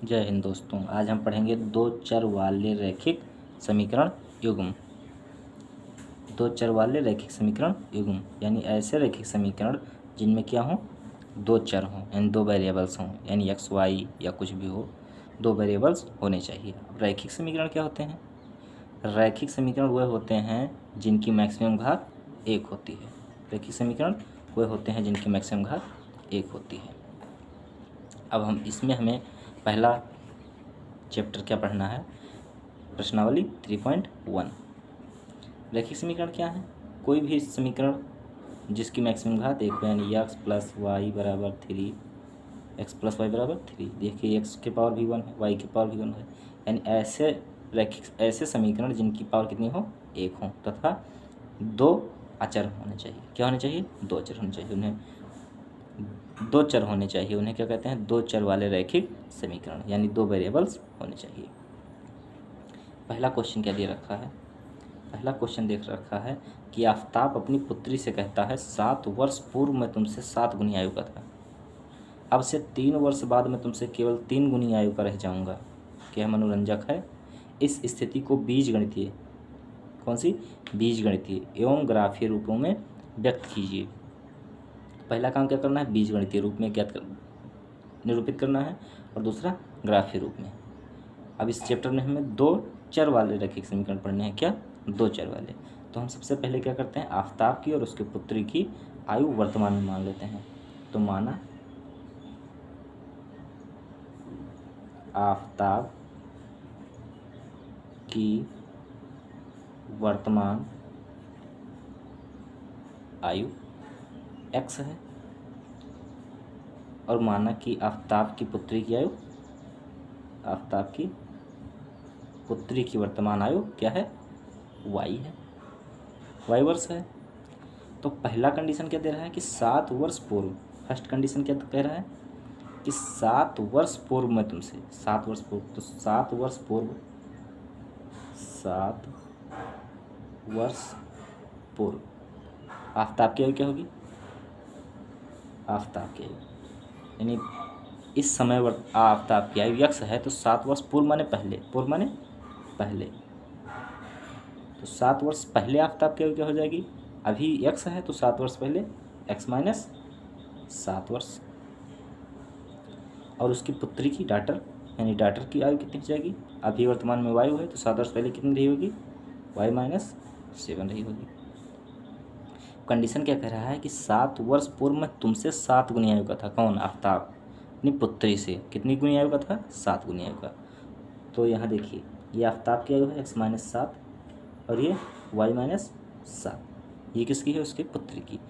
जय हिंद दोस्तों। आज हम पढ़ेंगे दो चर वाले रैखिक समीकरण युग्म। दो चर वाले रैखिक समीकरण युग्म यानी ऐसे रैखिक समीकरण जिनमें क्या हों, दो चर हों यानी दो वेरिएबल्स हों, यानी एक्स वाई या कुछ भी हो, दो वेरिएबल्स होने चाहिए। अब रैखिक समीकरण क्या होते हैं? रैखिक समीकरण वह होते हैं जिनकी मैक्सिमम घात एक होती है। रैखिक समीकरण वह होते हैं जिनकी मैक्सिमम घात एक होती है। अब हमें पहला चैप्टर क्या पढ़ना है? प्रश्नावली 3.1। रैखिक समीकरण क्या है? कोई भी समीकरण जिसकी मैक्सिमम घात एक हो, यानी एक्स प्लस वाई बराबर 3, एक्स प्लस वाई बराबर 3। देखिए एक्स के पावर भी 1 है, वाई के पावर भी 1 है, यानी ऐसे समीकरण जिनकी पावर कितनी हो, एक हो, तथा दो अचर होने चाहिए। क्या होने चाहिए? दो अचर होने चाहिए। उन्हें दो चर होने चाहिए। उन्हें क्या कहते हैं? दो चर वाले रैखिक समीकरण, यानी दो वेरिएबल्स होने चाहिए। पहला क्वेश्चन क्या दे रखा है? पहला क्वेश्चन देख रखा है कि आफताब अपनी पुत्री से कहता है 7 वर्ष पूर्व मैं तुमसे 7 गुनी आयु का था, अब से 3 वर्ष बाद मैं तुमसे केवल 3 गुनी आयु का रह जाऊंगा। क्या मनोरंजक है? इस स्थिति को बीजगणितीय, कौन सी? बीजगणितीय एवं ग्राफीय रूपों में व्यक्त कीजिए। पहला काम क्या करना है? बीजगणितीय रूप में निरूपित करना है, और दूसरा ग्राफीय रूप में। अब इस चैप्टर में हमें दो चर वाले रैखिक समीकरण पढ़ने हैं। क्या? दो चर वाले। तो हम सबसे पहले क्या करते हैं? आफताब की और उसके पुत्री की आयु वर्तमान में मान लेते हैं। तो माना आफताब की वर्तमान आयु x है, और माना कि आफताब की पुत्री की आयु, आफताब की पुत्री की वर्तमान आयु क्या है? y है, y वर्ष है। तो पहला कंडीशन क्या दे रहा है कि 7 वर्ष पूर्व। फर्स्ट कंडीशन क्या कह रहा है कि 7 वर्ष पूर्व में तुमसे, 7 वर्ष पूर्व, तो 7 वर्ष पूर्व, 7 वर्ष पूर्व आफताब की आयु क्या होगी? आफताब की आयु यानी इस समय आफताब की आयु यक्स है, तो 7 वर्ष पूर्व माने पहले, पूर्व माने पहले, तो 7 वर्ष पहले आफताब की आयु क्या हो जाएगी? अभी एक्स है तो 7 वर्ष पहले एक्स माइनस 7 वर्ष, और उसकी पुत्री की डाटर, यानी डाटर की आयु कितनी हो जाएगी? अभी वर्तमान में वायु है तो 7 वर्ष पहले कितनी रही होगी? वाई माइनस 7 रही होगी। कंडीशन क्या कह रहा है कि 7 वर्ष पूर्व में तुमसे 7 गुनी आयु का था। कौन? आफताब अपनी पुत्री से कितनी गुनी आयु का था? 7 गुनी आयु का। तो यहाँ देखिए, ये आफताब की आयु है एक्स माइनस 7, और ये वाई माइनस 7। ये किसकी है? उसकी पुत्री की।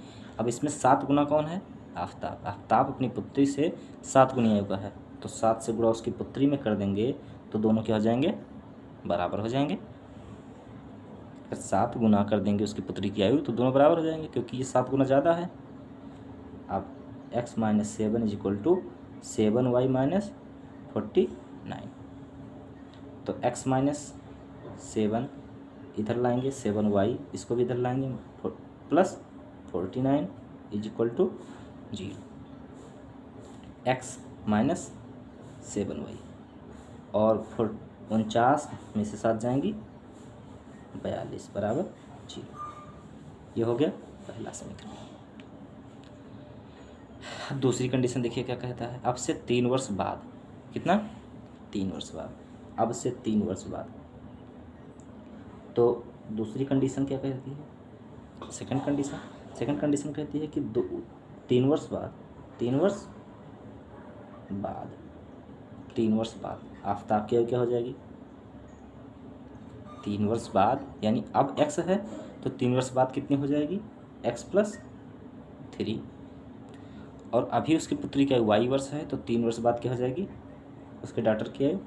अब इसमें 7 गुना कौन है? आफताब। आफताब अपनी पुत्री से 7 गुनी आयु का है, तो 7 से गुणा उसकी पुत्री में कर देंगे तो दोनों क्या हो जाएंगे? बराबर हो जाएंगे। अगर 7 गुना कर देंगे उसकी पुत्री की आयु तो दोनों बराबर हो जाएंगे, क्योंकि ये 7 गुना ज़्यादा है। अब x minus 7 is equal to 7y minus 49। तो x माइनस 7 इधर लाएंगे, 7y इसको भी इधर लाएंगे, plus 49 is equal to 0। x minus 7y और 49 में से 7 जाएंगी, 42 बराबर 0। ये हो गया पहला समीकरण। दूसरी कंडीशन देखिए क्या कहता है? अब से 3 वर्ष बाद, कितना? 3 वर्ष बाद, अब से 3 वर्ष बाद। तो दूसरी कंडीशन क्या कहती है? सेकंड कंडीशन कहती है कि 3 वर्ष बाद, 3 वर्ष बाद, 3 वर्ष बाद आफताब की आयु क्या हो जाएगी? 3 वर्ष बाद, यानी अब x है तो 3 वर्ष बाद कितनी हो जाएगी? x प्लस 3, और अभी उसकी पुत्री की आयु y वर्ष है तो 3 वर्ष बाद क्या हो जाएगी? उसके डॉटर की आयु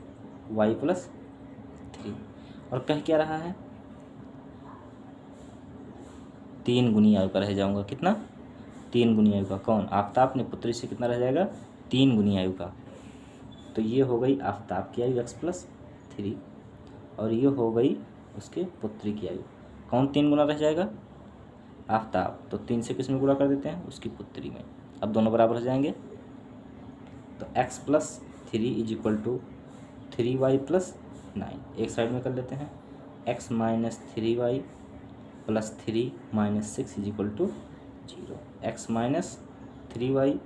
y प्लस 3। और कह क्या रहा है? 3 गुनी आयु का रह जाऊंगा। कितना? 3 गुनी आयु का। कौन? आफताब ने पुत्री से कितना रह जाएगा? 3 गुनी आयु का। तो ये हो गई आफताब की आयु x प्लस 3, और ये हो गई उसके पुत्री की आयु। कौन 3 गुना रह जाएगा? आफताब। तो 3 से किस में गुणा कर देते हैं? उसकी पुत्री में। अब दोनों बराबर हो जाएंगे, तो x plus 3 is equal to 3y+9 एक साइड में कर लेते हैं। x minus 3y plus 3 minus 6 is equal to 0। X minus 3y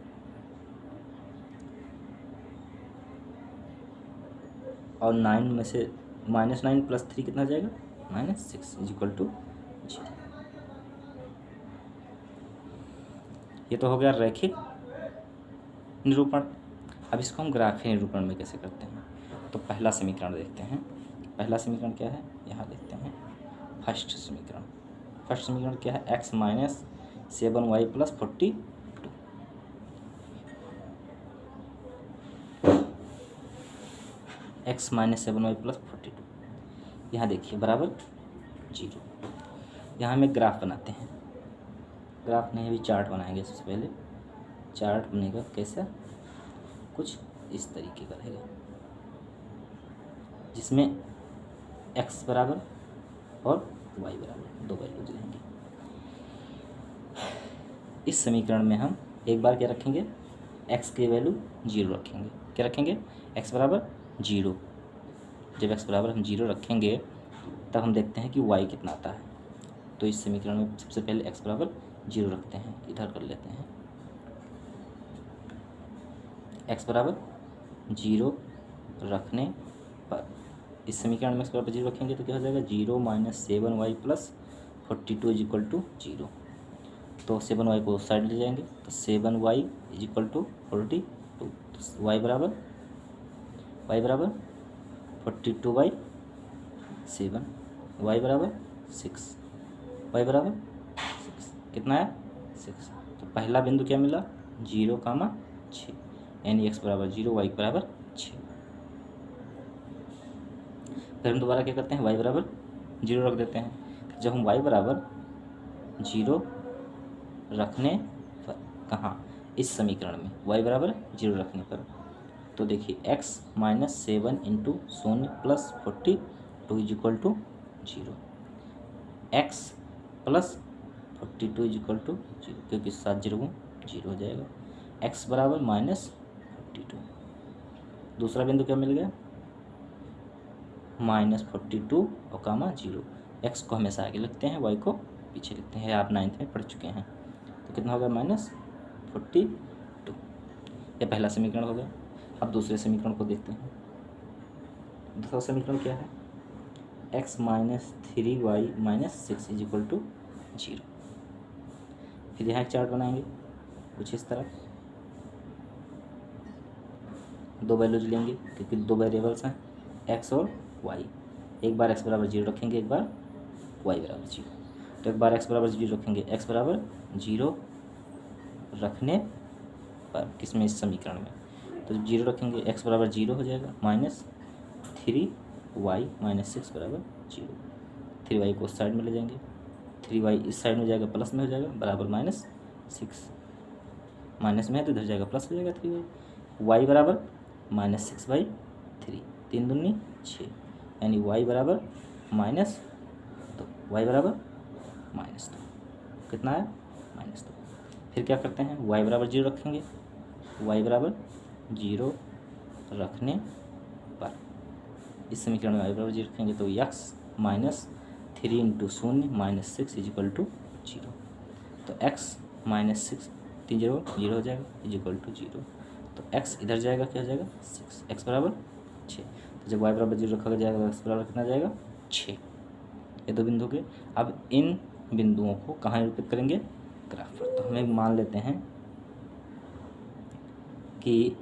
और 9 में से -9 प्लस 3 कितना हो जाएगा, -6 इज इक्वल टू 0। ये तो हो गया रैखिक निरूपण। अब इसको हम ग्राफीय निरूपण में कैसे करते हैं, तो पहला समीकरण देखते हैं। पहला समीकरण क्या है, यहाँ देखते हैं। फर्स्ट समीकरण क्या है, x minus 7y plus 42 x minus 7y plus 42 यहाँ देखिए बराबर 0। यहाँ हम एक ग्राफ बनाते हैं। ग्राफ नहीं, अभी चार्ट बनाएंगे। सबसे पहले चार्ट बनेगा कैसा, कुछ इस तरीके का रहेगा, जिसमें x बराबर और y बराबर दो वैल्यूज रहेंगी। इस समीकरण में हम एक बार क्या रखेंगे, x की वैल्यू 0 रखेंगे। क्या रखेंगे, x बराबर 0। जब x बराबर हम 0 रखेंगे तब हम देखते हैं कि y कितना आता है। तो इस समीकरण में सबसे पहले x बराबर 0 रखते हैं, इधर कर लेते हैं। x बराबर 0 रखने पर इस समीकरण में x बराबर 0 रखेंगे तो क्या हो जाएगा, 0 minus 7y plus 42 is equal to 0। तो 7y को साइड ले जाएंगे तो 7y इज इक्वल टू 42। तो y बराबर 42/7, y बराबर 6, y बराबर 6 कितना है, 6। तो पहला बिंदु क्या मिला, 0,6, यानी x बराबर 0, y बराबर 6। फिर हम दोबारा क्या करते हैं, y बराबर 0 रख देते हैं। जब हम y बराबर 0 रखने पर, कहाँ, इस समीकरण में y बराबर 0 रखने पर, तो देखिए x minus 7 into 0 plus 42 is equal to 0, x plus 42 is equal to 0, क्योंकि 7 0 हो जाएगा। x बराबर -42। दूसरा बिंदु क्या मिल गया, -42 और कामा 0। x को हमेशा आगे लिखते हैं, y को पीछे लिखते हैं, आप 9th में पढ़ चुके हैं। तो कितना होगा, -42। ये पहला समीकरण हो गया। अब दूसरे समीकरण को देखते हैं। दूसरा समीकरण क्या है, x minus 3y minus 6 is equal to 0। फिर यहाँ एक चार्ट बनाएंगे कुछ इस तरह, दो वैल्यूज लेंगे क्योंकि दो वेरिएबल्स हैं x और y। एक बार x बराबर 0 रखेंगे, एक बार y बराबर 0। तो एक बार x बराबर 0 रखेंगे, x बराबर 0 रखने पर किसमें, इस समीकरण में, तो 0 रखेंगे x बराबर 0 हो जाएगा, -3y माइनस 6 बराबर 0। 3y को उस साइड में ले जाएंगे, 3y इस साइड में जाएगा, प्लस में हो जाएगा, बराबर -6। माइनस में है तो इधर जाएगा, प्लस हो जाएगा 3y। y बराबर -6/3, 3 दूनी 6, यानी y बराबर -2, y बराबर -2 कितना है, -2। फिर क्या करते हैं, y बराबर 0 रखेंगे, y बराबर 0 रखने पर इस समीकरण में y बराबर 0 रखेंगे तो x minus 3 into 0 minus 6 is equal to 0। तो x माइनस 6, 3 0 0 हो जाएगा, इज इक्वल टू 0। तो x इधर जाएगा, क्या हो जाएगा, 6, x बराबर 6। तो जब y बराबर 0 रखा जाएगा, x बराबर कितना जाएगा, 6। ये दो बिंदु के। अब इन बिंदुओं को कहाँ निरूपित करेंगे, ग्राफ पर। तो हमें मान लेते हैं कि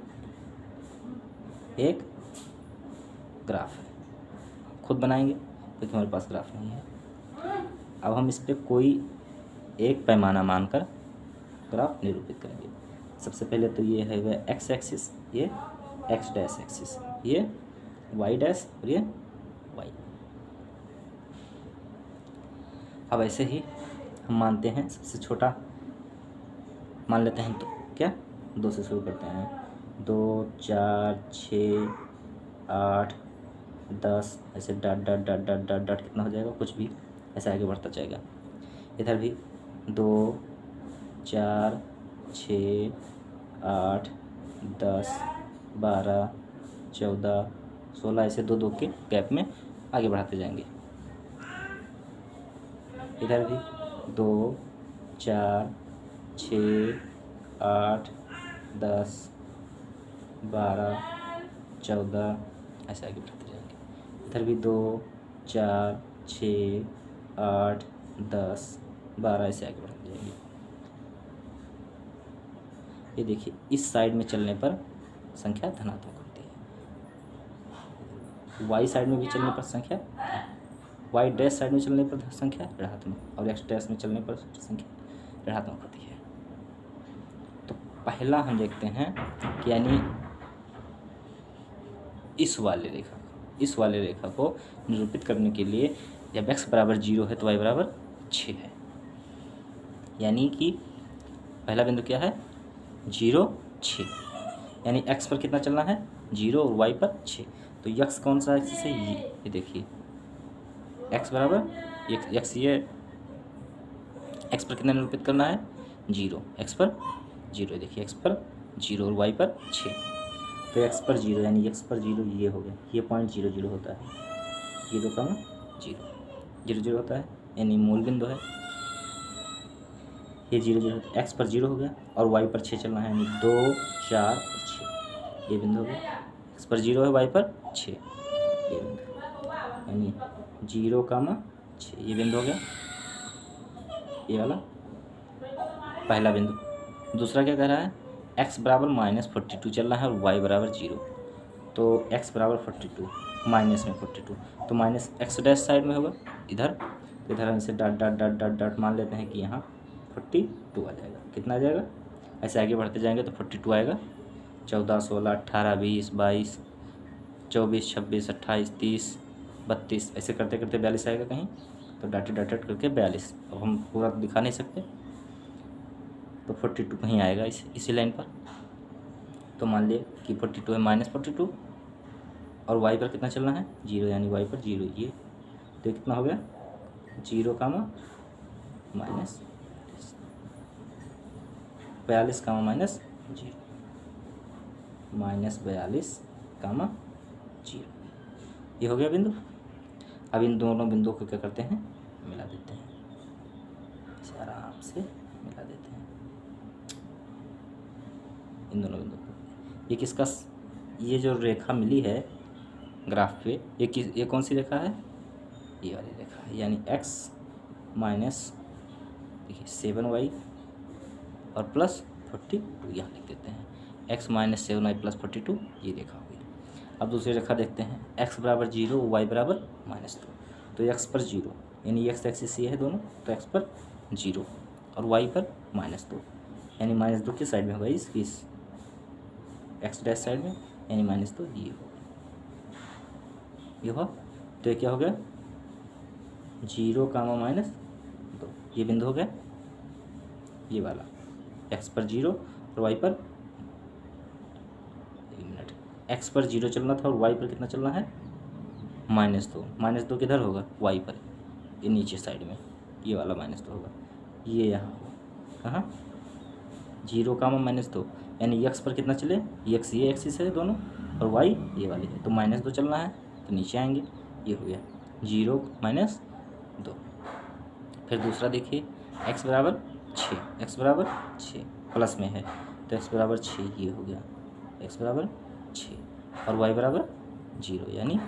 एक ग्राफ है, खुद बनाएंगे क्योंकि हमारे पास ग्राफ नहीं है। अब हम इस पर कोई एक पैमाना मानकर ग्राफ निरूपित करेंगे। सबसे पहले तो ये है वह एक्स एक्सिस, ये एक्स डैश एक्सिस, ये वाई डैश और ये वाई। अब ऐसे ही हम मानते हैं, सबसे छोटा मान लेते हैं, तो क्या 2 से शुरू करते हैं, 2 4 6 8 10, ऐसे dot dot dot dot dot dot कितना हो जाएगा, कुछ भी ऐसे आगे बढ़ता जाएगा। इधर भी 2 4 6 8 10 12 14 16 ऐसे 2 2 के गैप में आगे बढ़ाते जाएंगे। इधर भी 2 4 6 8 10 12 14 ऐसे आगे बढ़ाते जाएंगे। इधर भी 2 4 6 8 10 12 ऐसे आगे बढ़ाते जाएंगे। ये देखिए इस साइड में चलने पर संख्या धनात्मक होती है, वाई साइड में भी चलने पर संख्या, वाई डैश साइड में चलने पर संख्या ऋणात्मक और एक्स डैश में चलने पर संख्या ऋणात्मक होती है। तो पहला हम देखते हैं कि यानी इस वाले रेखा को निरूपित करने के लिए जब x बराबर 0 है तो y बराबर 6 है। यानी कि पहला बिंदु क्या है 0 6, यानी x पर कितना चलना है 0 और y पर 6। तो x कौन सा एक्सिस है ये देखिए x बराबर x ये x पर कितना निरूपित करना है 0, x पर 0, देखिए x पर 0 और y पर 6। तो x पर 0 यानी x पर 0 ये हो गया, ये पॉइंट 0 0 होता है, 0 0 0 0 होता है यानी मूल बिंदु है। ये 0 0 x पर 0 हो गया और y पर 6 चलना है यानी 2 4 और 6 ये बिंदु हो गया। x पर 0 है y पर 6 ये बिंदु यानी 0 6 ये बिंदु हो गया, ये वाला पहला बिंदु। दूसरा क्या कह रहा है x बराबर -42 चल रहा है और y बराबर 0। तो x बराबर 42 माइनस में 42 तो माइनस एक्स डैश साइड में होगा इधर, तो इधर हम इसे dot dot dot dot dot मान लेते हैं कि यहाँ 42 आ जाएगा। कितना आ जाएगा ऐसे आगे बढ़ते जाएंगे तो 42 आएगा। 14 16 18 20 22 24 26 28 30 32 ऐसे करते करते 42 आएगा कहीं, तो डॉट डॉट डॉट करके 42। अब हम पूरा दिखा नहीं सकते तो 42 कहीं आएगा इसी लाइन पर। तो मान लिए कि 42 है -42 और y पर कितना चलना है 0 यानी y पर 0 ये, तो कितना हो गया 0 माइनस 42 माइनस 0 -42 0 ये हो गया बिंदु। अब इन दोनों बिंदुओं को क्या करते हैं मिला देते हैं, इसे आराम से मिला देते हैं इन दोनों बिंदुओं को। ये किसका, ये जो रेखा मिली है ग्राफ पे ये कौन सी रेखा है ये वाली रेखा है, यानी x माइनस देखिए 7y और प्लस 42 यहाँ लिख देते हैं, x माइनस 7y प्लस 42 ये रेखा हो गई। अब दूसरी रेखा देखते हैं x बराबर 0 y बराबर -2, तो x पर 0 यानी x एक्सिस ये है दोनों, तो x पर 0 और y पर -2 यानी -2 किस साइड में होगा इस x डैश साइड में, यानी -2 ये होगा, ये हुआ। तो ये क्या हो गया 0 -2 ये बिंदु हो गया, ये वाला x पर 0 और y पर, एक मिनट, x पर 0 चलना था और y पर कितना चलना है -2 किधर होगा y पर, ये नीचे साइड में ये वाला -2 होगा, ये यहाँ होगा कहाँ 0 -2 यानी x पर कितना चले x ये एक्सिस है दोनों और y ये वाली है, तो -2 चलना है तो नीचे आएंगे, ये हो गया 0 -2। फिर दूसरा देखिए x बराबर 6 प्लस में है तो x बराबर 6 ये हो गया, x बराबर 6 और y बराबर 0 यानी ये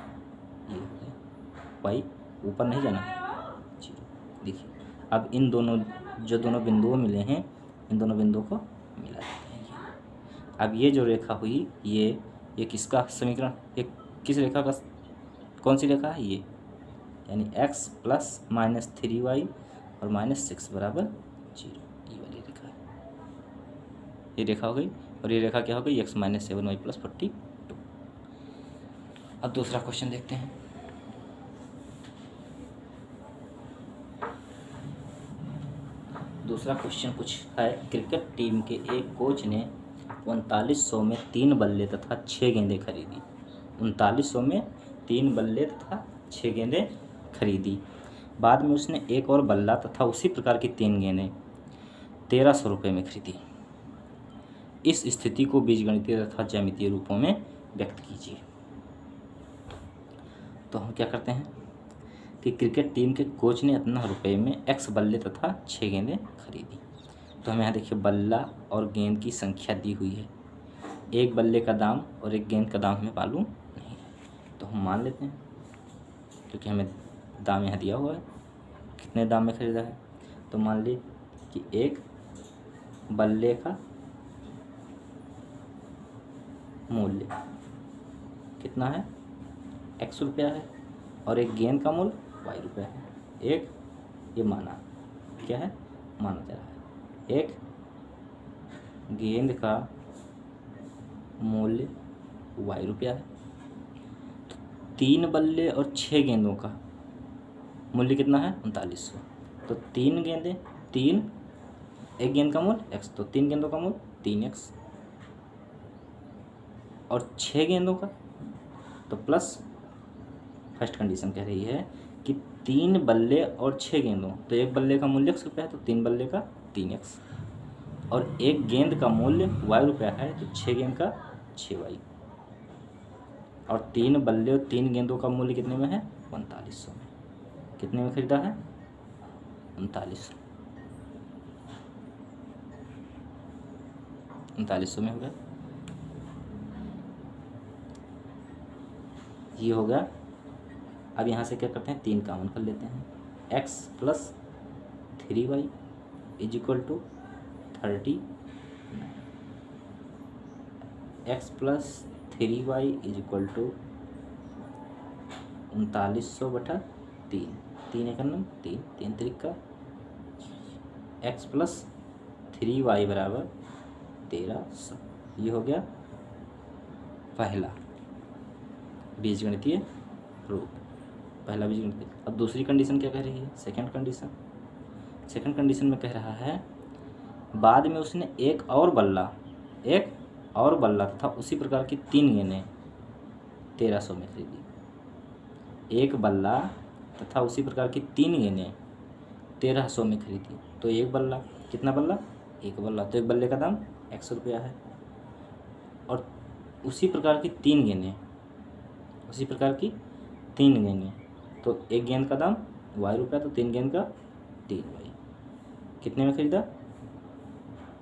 हो गया, y ऊपर नहीं जाना 0। देखिए अब इन दोनों जो दोनों बिंदुओं मिले हैं इन दोनों बिंदुओं को मिला देते हैं ये। अब ये जो रेखा हुई ये किसका समीकरण, ये किस रेखा का, कौन सी रेखा है ये, यानी x प्लस -3y और -6 बराबर 0 ये वाली रेखा है, ये रेखा हो गई। और ये रेखा क्या हो गई x -7y प्लस 42। अब दूसरा क्वेश्चन देखते हैं। दूसरा क्वेश्चन कुछ है, क्रिकेट टीम के एक कोच ने 3900 में 3 बल्ले तथा 6 गेंदें खरीदी। 3900 में 3 बल्ले तथा 6 गेंदें खरीदी। बाद में उसने एक और बल्ला तथा उसी प्रकार की 3 गेंदें 1300 रुपये में खरीदी। इस स्थिति को बीजगणितीय तथा ज्यामितीय रूपों में व्यक्त कीजिए। तो हम क्या करते हैं कि क्रिकेट टीम के कोच ने इतना रुपए में x बल्ले तथा 6 गेंदें खरीदी। तो हमें यहाँ देखिए बल्ला और गेंद की संख्या दी हुई है, एक बल्ले का दाम और एक गेंद का दाम हमें मालूम नहीं है, तो हम मान लेते हैं क्योंकि हमें दाम यहाँ दिया हुआ है कितने दाम में ख़रीदा है। तो मान ली कि एक बल्ले का मूल्य कितना है, x रुपया है, और एक गेंद का मूल्य y रुपया है। एक ये माना क्या है, माना जा रहा है एक गेंद का मूल्य y रुपया है। तो 3 बल्ले और 6 गेंदों का मूल्य कितना है, 3900। तो 3 गेंदें, एक गेंद का मूल्य x, तो 3 गेंदों का मूल्य 3x, और 6 गेंदों का तो प्लस फर्स्ट कंडीशन कह रही है कि 3 बल्ले और 6 गेंदों, तो एक बल्ले का मूल्य x रुपया है तो 3 बल्ले का 3x, और एक गेंद का मूल्य y रुपया है तो 6 गेंद का 6y, और 3 बल्ले और 3 गेंदों का मूल्य कितने में है, 3900 में। कितने में खरीदा है, 3900 में हो गया। ये हो गया। अब यहाँ से क्या करते हैं, 3 कॉमन कर लेते हैं, x plus 3y is equal to 30, x plus 3y is equal to 3900/3, 3 एक नंबर 3, 3 तरीका x प्लस 3y बराबर 1300। ये हो गया पहला बीजगणितीय रूप, पहला बीजगणितीय। अब दूसरी कंडीशन क्या कह रही है, सेकंड कंडीशन में कह रहा है बाद में उसने एक और बल्ला तथा उसी प्रकार की 3 गेंदें 1300 में खरीदी। एक बल्ला तथा उसी प्रकार की 3 गेंदें 1300 में खरीदी। तो एक बल्ला, कितना बल्ला, एक बल्ला, तो एक बल्ले का दाम x रुपया है, और उसी प्रकार की 3 गेंदें, तो एक गेंद का दाम y रुपया, तो 3 गेंद का 3y। कितने में खरीदा,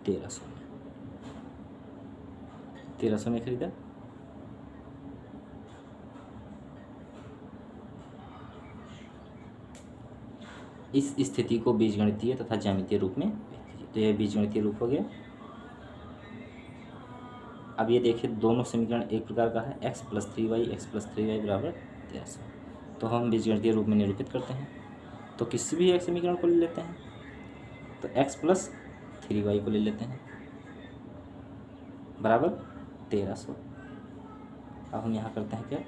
1300 में खरीदा। इस स्थिति को बीजगणितीय तथा ज्यामितीय रूप में व्यक्त कीजिए। तो यह बीजगणितीय रूप हो गया। अब ये देखिए दोनों समीकरण एक प्रकार का है, x प्लस 3y बराबर 1300। तो हम बीजगणितीय रूप में निरूपित करते हैं। तो किसी भी एक समीकरण को ले लेते हैं, तो x प्लस 3y को ले लेते हैं बराबर 1300। अब हम यहाँ करते हैं क्या,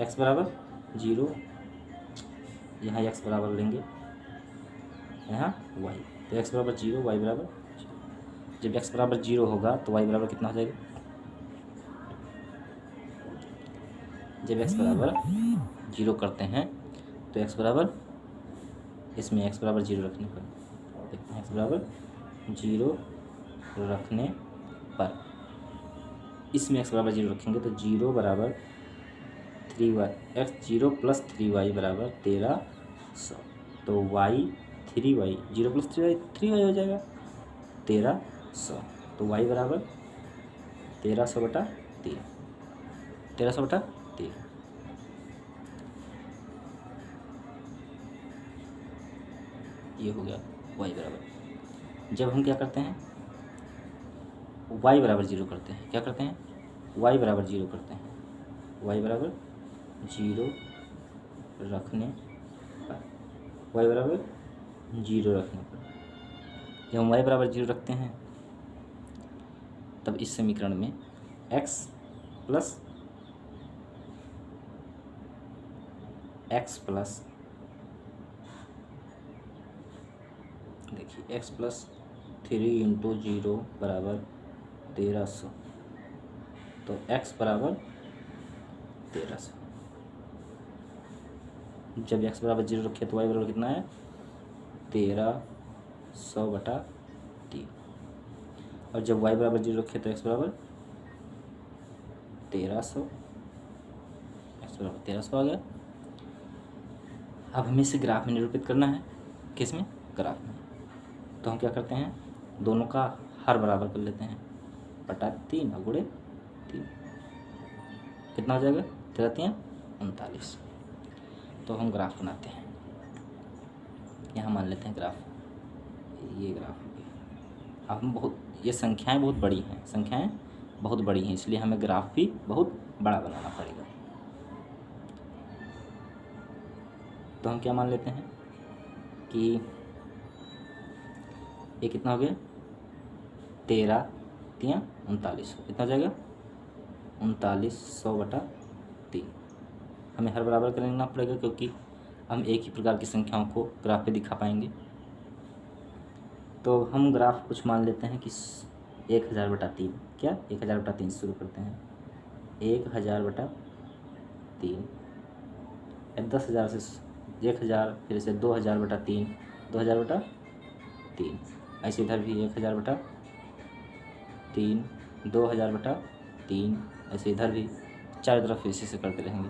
x बराबर 0, यहाँ x बराबर लेंगे, यहाँ y, तो x बराबर 0, y बराबर 0। जब x बराबर 0 होगा तो y बराबर कितना हो जाएगा, जब x बराबर 0 करते हैं तो x बराबर, इसमें x बराबर 0 रखने पर देखते हैं, x बराबर 0 रखने पर इसमें x बराबर 0 रखेंगे तो 0 बराबर 3y, x 0 प्लस 3y बराबर 1300। तो y 3y, 0 प्लस 3y हो जाएगा 1300। तो y बराबर 1300/3, 1300/3। ये हो गया y बराबर। जब हम क्या करते हैं, y बराबर 0 करते हैं, क्या करते हैं, y बराबर 0 करते हैं, y बराबर 0 रखने पर, y बराबर 0 रखने पर, जब हम y बराबर 0 रखते हैं तब इस समीकरण में x प्लस देखिए x प्लस 3 × 0 बराबर 1300, तो x बराबर 1300। जब x बराबर 0 रखे तो y बराबर कितना है, 1300/3, और जब y बराबर 0 रखे तो x बराबर 1300, x बराबर 1300 आ गया। अब हमें इसे ग्राफ में निरूपित करना है। किस में? ग्राफ में। तो हम क्या करते हैं, दोनों का हर बराबर कर लेते हैं, बटा 3 और गुणे 3, कितना हो जाएगा? 13 39। तो हम ग्राफ बनाते हैं, यहाँ मान लेते हैं ग्राफ, ये ग्राफ हो गया। अब हम ये संख्याएं बहुत बड़ी हैं, संख्याएं बहुत बड़ी हैं, इसलिए हमें ग्राफ भी बहुत बड़ा बनाना पड़ेगा। तो हम क्या मान लेते हैं कि ये कितना हो गया? 13 3 39, कितना हो जाएगा? 3900/3। हमें हर बराबर करना पड़ेगा, क्योंकि हम एक ही प्रकार की संख्याओं को ग्राफ पे दिखा पाएंगे। तो हम ग्राफ कुछ मान लेते हैं कि 1000/3, क्या 1000/3 से शुरू करते हैं, 1000/3, 10,000 से 1000, फिर से 2000/3, 2000/3, ऐसे इधर भी 1000/3, 2000/3, ऐसे इधर भी चारों तरफ इसी से करते रहेंगे।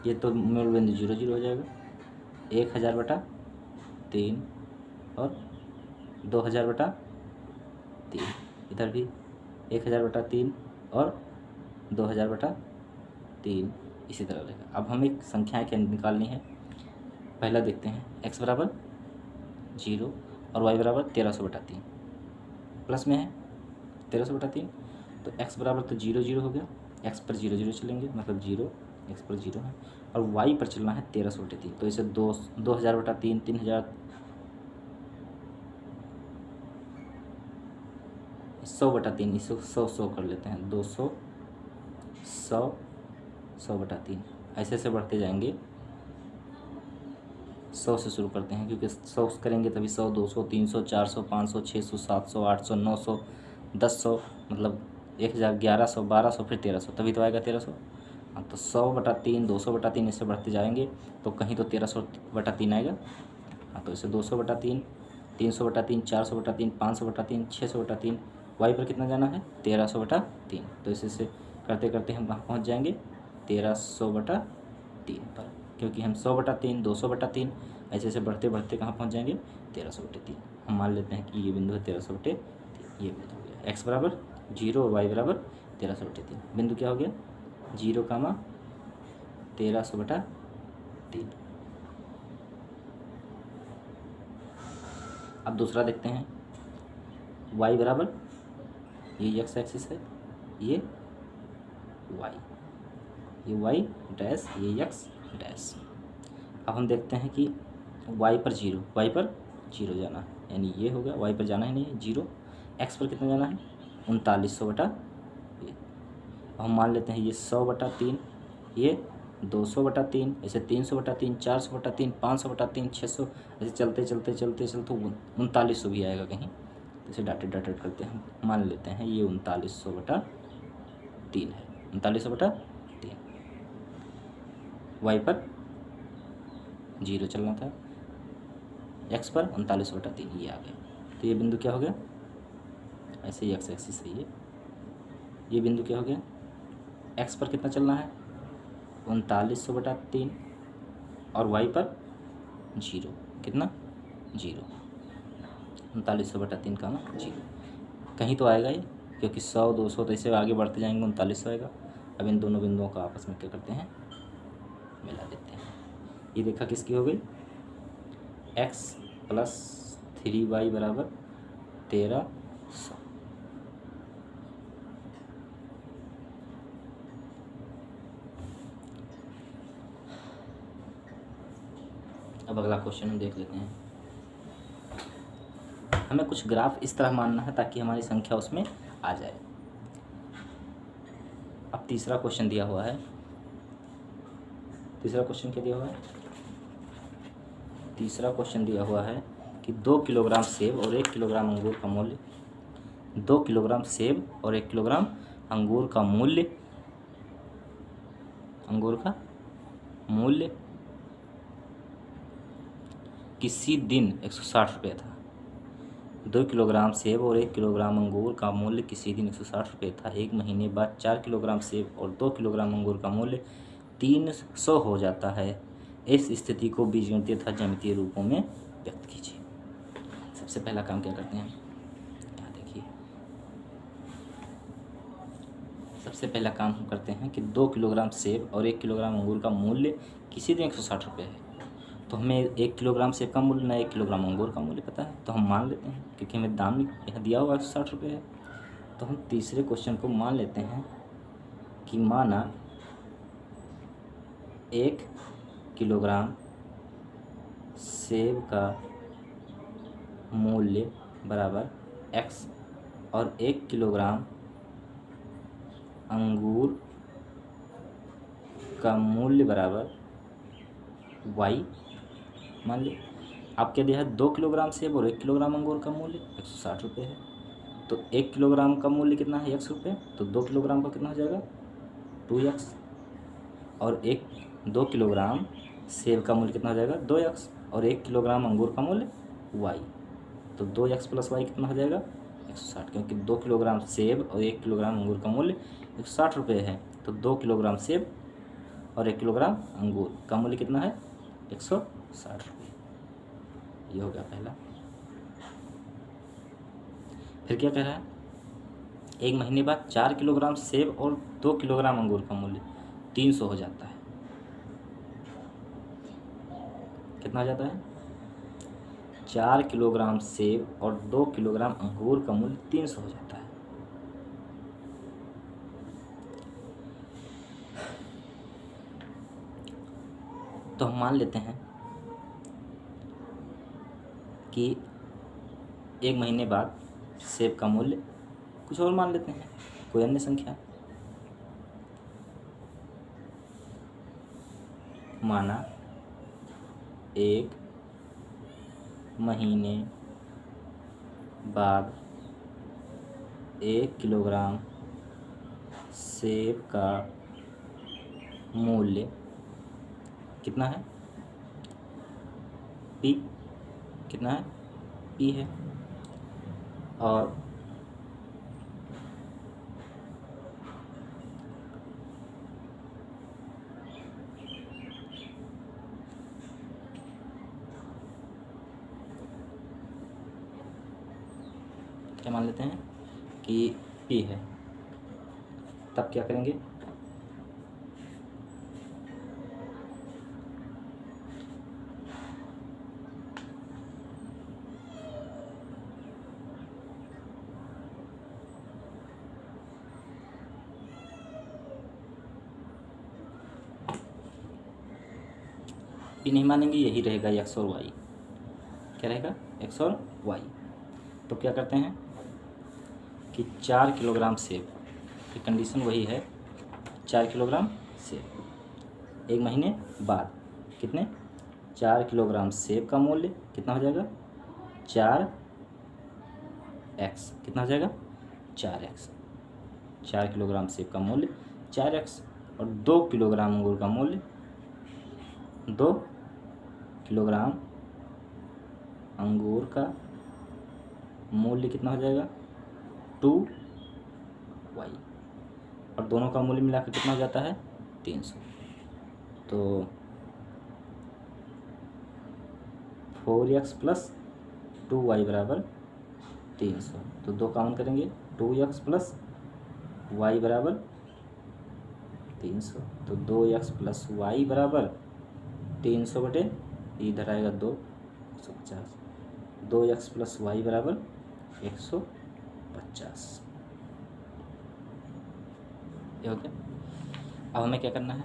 ये तो मूल बिंदु 0 0 हो जाएगा, 1000/3 और 2000/3, इधर भी 1000/3 और 2000/3, इसी तरह रहेगा। अब हमें संख्याएं क्या निकालनी है, पहला देखते हैं, x बराबर 0 और y बराबर 1300/3, प्लस में है 1300/3, तो x बराबर तो 0 0 हो गया, x पर 0 0 चलेंगे, मतलब 0, x पर 0 है, और y पर चलना है 1300/3, तो इसे 2000/3, 3000, 100/3, इसको 100 कर लेते हैं, 200, 100, 100/3, ऐसे बढ़ते जाएंगे। 100 से शुरू करते हैं, क्योंकि 100 करेंगे तभी 100, 200, 300, 400, 500, 600, 700, 800, 900, 1100, मतलब 1000, 1100, 1200, फिर 1300, तभी तो आएगा 1300। हाँ, तो 100/3, 200/3, इससे बढ़ते जाएंगे तो कहीं तो 1300/3 आएगा। हाँ, तो इसे 200/3, 300/3, 400/3, 500/3, 600/3, वाई पर कितना जाना है? 1300/3, तो इसे करते करते हम कहाँ पहुँच जाएंगे? 1300/3 पर, क्योंकि हम 100/3, 200/3, ऐसे बढ़ते बढ़ते कहाँ पहुँच जाएंगे? 1300/3। हम मान लेते हैं कि ये बिंदु है 1300/3, ये बिंदु हो गया। x बराबर 0 और y बराबर 1300/3, बिंदु क्या हो गया? 0, 1300/3। अब दूसरा देखते हैं, y बराबर, ये x एक्सिस है, ये y, ये y डैश, ये x डैश। अब हम देखते हैं कि y पर 0, y पर 0 जाना है, यानी ये हो गया, y पर जाना ही नहीं है 0, x पर कितना जाना है? 3900/3। हम मान लेते हैं ये 100/3, ये 200/3, ऐसे 300/3, 400/3, 500/3, 600, ऐसे चलते चलते चलते चलते 3900 भी आएगा कहीं, तो इसे डाटेड करते हैं। हम मान लेते हैं ये 3900/3 है, 3900/3, y पर 0 चलना था, x पर 3900/3, ये आ गया। तो ये बिंदु क्या हो गया? ऐसे ही x एक्सिस है ये बिंदु क्या हो गया? x पर कितना चलना है? 3900/3, और y पर 0, कितना? 0, 3900/3 का 0, कहीं तो आएगा ये, क्योंकि 100, 200 तो ऐसे आगे बढ़ते जाएंगे, 3900 आएगा। अब इन दोनों बिंदुओं का आपस में क्या करते हैं? मिला देते हैं। ये रेखा किसकी हो गई? x + 3y बराबर 1300। अब अगला क्वेश्चन हम देख लेते हैं। हमें कुछ ग्राफ इस तरह मानना है ताकि हमारी संख्या उसमें आ जाए। अब तीसरा क्वेश्चन दिया हुआ है, तीसरा क्वेश्चन क्या दिया हुआ है? तीसरा क्वेश्चन दिया हुआ है कि 2 किलोग्राम सेब और 1 किलोग्राम अंगूर का मूल्य, 2 किलोग्राम सेब और 1 किलोग्राम अंगूर का मूल्य, अंगूर का मूल्य किसी दिन 160 रुपये था, 2 किलोग्राम सेब और 1 किलोग्राम अंगूर का मूल्य किसी दिन 160 रुपये था। एक महीने बाद 4 किलोग्राम सेब और 2 किलोग्राम अंगूर का मूल्य 300 हो जाता है। इस स्थिति को बीजगणितीय तथा ज्यामितीय रूपों में व्यक्त कीजिए। सबसे पहला काम क्या करते हैं, यहाँ देखिए, सबसे पहला काम हम करते हैं कि 2 किलोग्राम सेब और 1 किलोग्राम अंगूर का मूल्य किसी दिन 160 रुपये है। तो हमें 1 किलोग्राम सेब का मूल्य ना 1 किलोग्राम अंगूर का मूल्य पता है, तो हम मान लेते हैं क्योंकि हमें दाम यहाँ दिया हुआ 160 रुपये है। तो हम तीसरे क्वेश्चन को मान लेते हैं कि माना 1 किलोग्राम सेब का मूल्य बराबर x और 1 किलोग्राम अंगूर का मूल्य बराबर y मान ली। आप क्या दिया है, 2 किलोग्राम सेब और 1 किलोग्राम अंगूर का मूल्य 160 रुपये है। तो 1 किलोग्राम का मूल्य कितना है, x रुपये, तो 2 किलोग्राम का कितना हो जाएगा, 2x। और 2 किलोग्राम सेब का मूल्य कितना हो जाएगा, 2x। और 1 किलोग्राम अंगूर का मूल्य y, तो 2x प्लस y कितना हो जाएगा, 160। क्योंकि 2 किलोग्राम सेब और 1 किलोग्राम अंगूर का मूल्य 160 रुपये है, तो 2 किलोग्राम सेब और 1 किलोग्राम अंगूर का मूल्य कितना है, 160 रुपये। ये हो गया पहला। फिर क्या कह रहा है, एक महीने बाद 4 किलोग्राम सेब और 2 किलोग्राम अंगूर का मूल्य 300 हो जाता है। कितना हो जाता है, 4 किलोग्राम सेब और 2 किलोग्राम अंगूर का मूल्य 300 हो जाता है। तो हम मान लेते हैं कि एक महीने बाद सेब का मूल्य, कुछ और मान लेते हैं, कोई अन्य संख्या, माना 1 महीने बाद 1 किलोग्राम सेब का मूल्य कितना है, p, कितना है, p है। और क्या मान लेते हैं कि p है। तब क्या करेंगे, p नहीं मानेंगे, यही रहेगा x और y। क्या रहेगा, x और y। तो क्या करते हैं कि 4 किलोग्राम सेब की कंडीशन वही है, 4 किलोग्राम सेब एक महीने बाद कितने, 4 किलोग्राम सेब का मूल्य कितना हो जाएगा, 4x, कितना हो जाएगा, 4x। 4 किलोग्राम सेब का मूल्य 4x और 2 किलोग्राम अंगूर का मूल्य, 2 किलोग्राम अंगूर का मूल्य कितना हो जाएगा, 2y। और दोनों का मूल्य मिलाकर कितना हो जाता है, 300। तो 4x प्लस 2y बराबर 300। तो 2 काउंट करेंगे, 2x प्लस y बराबर 300। तो 2x प्लस y बराबर 300 बटे, इधर आएगा 2, 150। 2x प्लस y बराबर 150। ये हो गया। अब हमें क्या करना है,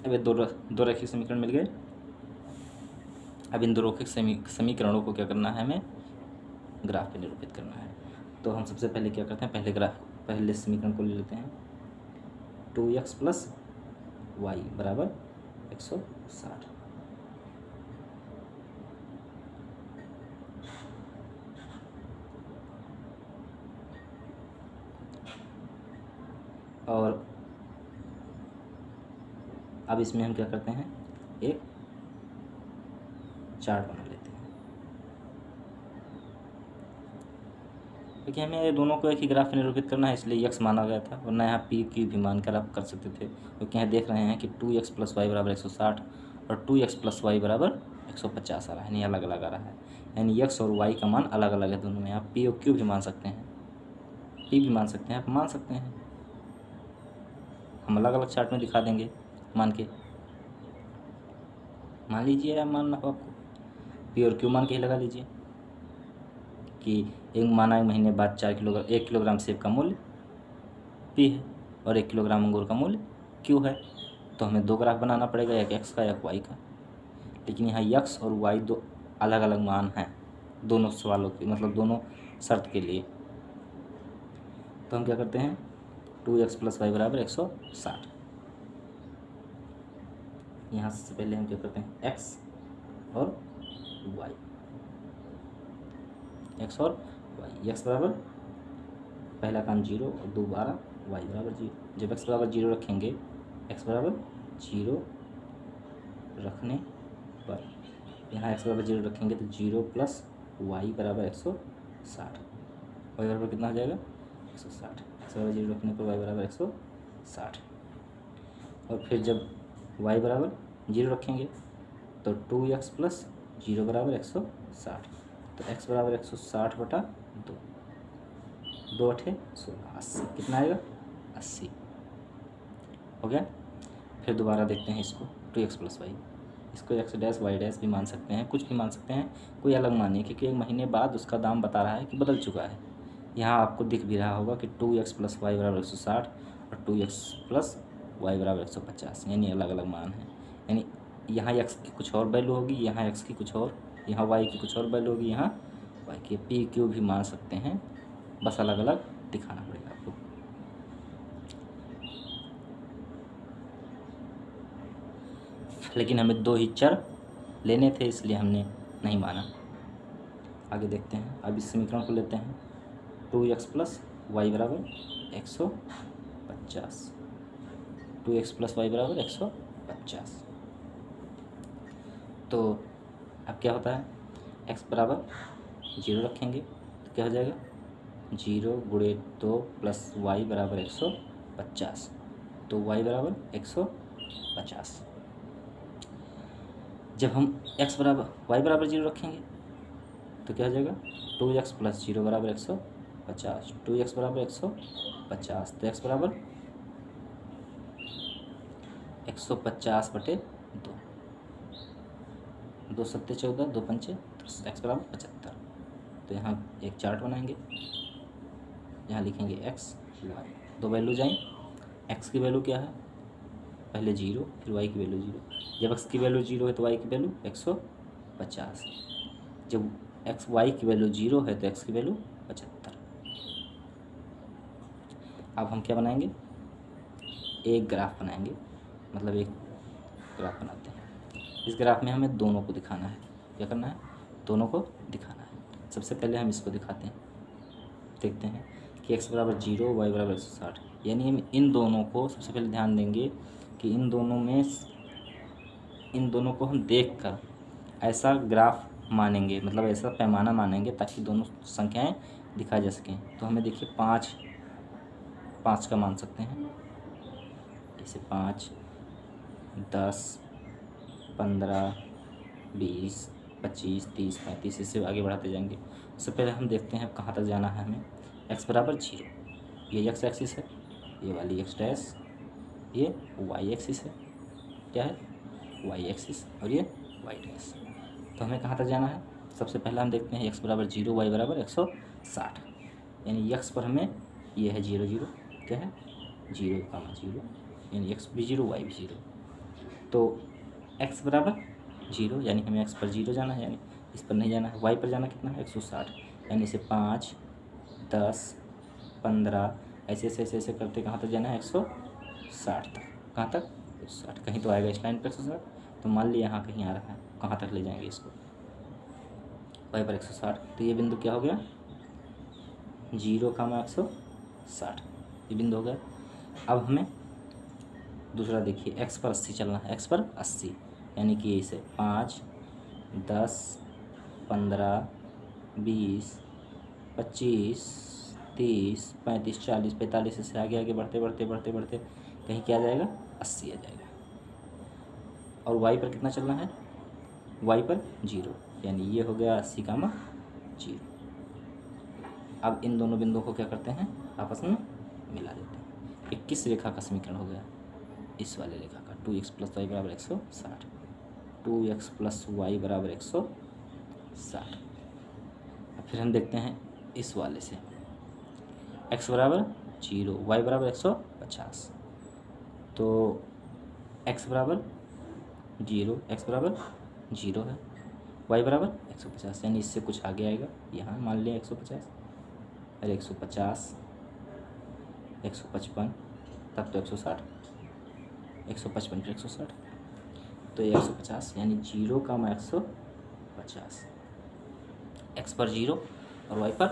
अब ये दो रैखिक समीकरण मिल गए। अब इन दो रैखिक समीकरणों को क्या करना है, हमें ग्राफ पे निरूपित करना है। तो हम सबसे पहले क्या करते हैं, पहले समीकरण को ले लेते हैं, 2x प्लस वाई बराबर 160। और अब इसमें हम क्या करते हैं, एक चार्ट बना लेते हैं। क्योंकि हमें ये दोनों को एक ही ग्राफ में निरूपित करना है, इसलिए यक्स माना गया था, वरना यहाँ पी क्यू भी मानकर आप कर सकते थे, क्योंकि यहाँ देख रहे हैं कि 2x + y = 160 और 2x + y = 150 आ रहा है, यानी अलग अलग आ रहा है, यानी x और y का मान अलग अलग है दोनों में। आप p और q भी मान सकते हैं, p भी मान सकते हैं, आप मान सकते हैं, हम अलग अलग चार्ट में दिखा देंगे मान के। मान लीजिए या मानना हो आपको, p और q मान के ही लगा लीजिए कि एक माना एक महीने बाद 1 किलोग्राम सेब का मूल्य p है और 1 किलोग्राम अंगूर का मूल्य q है। तो हमें दो ग्राफ बनाना पड़ेगा, एक x का एक y का, लेकिन यहाँ x और y दो अलग अलग मान हैं दोनों सवालों के, मतलब दोनों शर्त के लिए। तो हम क्या करते हैं, 2x + y = 160। यहाँ से पहले हम क्या करते हैं, x और y, x और y, x बराबर पहला काम 0 और 2 12, y = 0। जब x = 0 रखेंगे, x = 0 रखने पर यहाँ x = 0 रखेंगे तो 0 + y = 160, y बराबर कितना हो जाएगा, 160। x = 0 रखने पर y = 160, और फिर जब y = 0 रखेंगे तो 2x + 0 = 160, तो x = 160/2, 2 8 16, 80, कितना आएगा, 80 हो गया। फिर दोबारा देखते हैं इसको, 2x + y, इसको x' y' भी मान सकते हैं, कुछ भी मान सकते हैं, कोई अलग मानिए, क्योंकि एक महीने बाद उसका दाम बता रहा है कि बदल चुका है। यहाँ आपको दिख भी रहा होगा कि 2x + y = 160 और 2x + y = 150, यानी अलग अलग मान हैं, यानी यहाँ x की कुछ और वैल्यू होगी, यहाँ x की कुछ और, यहाँ y की कुछ और वैल्यू होगी, यहाँ y की। p q भी मान सकते हैं, बस अलग अलग दिखाना पड़ेगा आपको। लेकिन हमें 2 ही चर लेने थे, इसलिए हमने नहीं माना। आगे देखते हैं, अब इस समीकरण को लेते हैं, 2x + y = 150, 2x + y = 150। तो अब क्या होता है, x = 0 रखेंगे तो क्या हो जाएगा, 0 × 2 + y = 150, तो y = 150। जब हम y = 0 रखेंगे तो क्या हो जाएगा, 2x + 0 = 150, 2x = 150, तो x = 150/2, 2 7 14, 2 5 10, x = 75। तो यहाँ एक चार्ट बनाएंगे, यहाँ लिखेंगे x y, दो वैल्यू जाएँ, x की वैल्यू क्या है, पहले 0 फिर y की वैल्यू 0, जब x की वैल्यू 0 है तो y की वैल्यू 150, जब y की वैल्यू 0 है तो x की वैल्यू 75। अब हम क्या बनाएंगे, एक ग्राफ बनाएंगे, मतलब एक ग्राफ बनाते हैं। इस ग्राफ में हमें दोनों को दिखाना है, क्या करना है, दोनों को दिखाना है। सबसे पहले हम इसको दिखाते हैं, देखते हैं कि x = 0, y = 160, यानी हम इन दोनों को सबसे पहले ध्यान देंगे कि इन दोनों को हम देखकर ऐसा ग्राफ मानेंगे, मतलब ऐसा पैमाना मानेंगे ताकि दोनों संख्याएं दिखाई जा सकें। तो हमें देखिए 5 का मान सकते हैं, जैसे 5, 10, 15, 20, 25, 30, 35, इससे आगे बढ़ाते जाएंगे। उससे पहले हम देखते हैं कहाँ तक जाना है हमें। x = 0, ये x एक्सिस है, ये वाली x डैश, ये y एक्सिस है, क्या है, y एक्सिस, और ये y डैश। तो हमें कहाँ तक जाना है, सबसे पहले हम देखते हैं x = 0, y = 160, यानी x पर हमें ये है 0 0, क्या है, 0, 0, यानी x भी 0, y भी 0। तो x = 0, यानी हमें x पर 0 जाना है, यानी इस पर नहीं जाना है। y पर जाना कितना है, 160, यानी इसे 5, 10, 15, ऐसे ऐसे ऐसे ऐसे करते कहाँ तक जाना है, 160 तक। कहाँ तक, 160, कहीं तो आएगा इस लाइन पर 160, तो मान लिया यहाँ कहीं आ रहा है, कहाँ तक ले जाएंगे इसको, y पर 160, तो ये बिंदु क्या हो गया, 0, 160, ये बिंदु हो गया। अब हमें दूसरा देखिए, x पर 80 चलना है, x पर 80, यानी कि इसे 5, 10, 15, 20, 25, 30, 35, 40, 45 से आगे आगे बढ़ते बढ़ते बढ़ते बढ़ते कहीं क्या आ जाएगा, 80 आ जाएगा। और वाई पर कितना चलना है, वाई पर 0, यानी ये हो गया 80 का 0। अब इन दोनों बिंदुओं को क्या करते हैं, आपस में मिला देते हैं। 21 रेखा का समीकरण हो गया इस वाले रेखा का, 2x + y = 160, 2x + y = 160। अब फिर हम देखते हैं इस वाले से, x = 0, y = 150, तो x = 0, x = 0 है, y = 150, यानी इससे कुछ आगे आएगा। यहाँ मान लें 150 और 150, 155, तब तो 160, 155 फिर 160, तो ये 150, यानी 0, 150, x पर 0 और y पर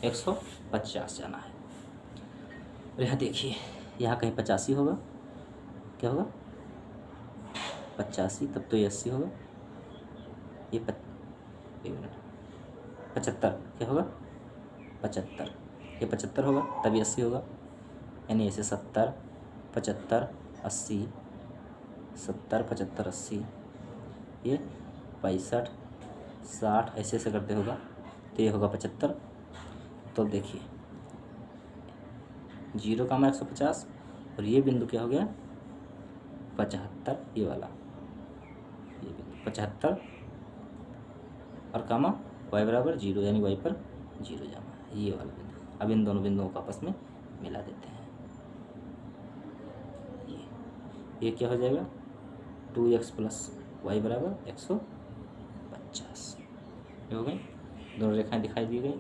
150 जाना है। और यहाँ देखिए, यहाँ कहीं 85 होगा, क्या होगा 85, तब तो ये 80 होगा, ये 75, क्या होगा 75, ये 75 होगा, तब ये 80 होगा, यानी ऐसे 70, 75, 80, 70, 75, 80, ये 65, 60, ऐसे ऐसे करते होगा, तो ये होगा 75। तो देखिए 0, 150 और ये बिंदु क्या हो गया 75, ये वाला, ये बिंदु 75 और कामा y = 0, यानी y पर 0 जाना है, ये वाला बिंदु। अब इन दोनों बिंदुओं को आपस में मिला देते हैं। ये क्या हो जाएगा, 2x + y = 150, ये हो गई, दोनों रेखाएं दिखाई दी गई।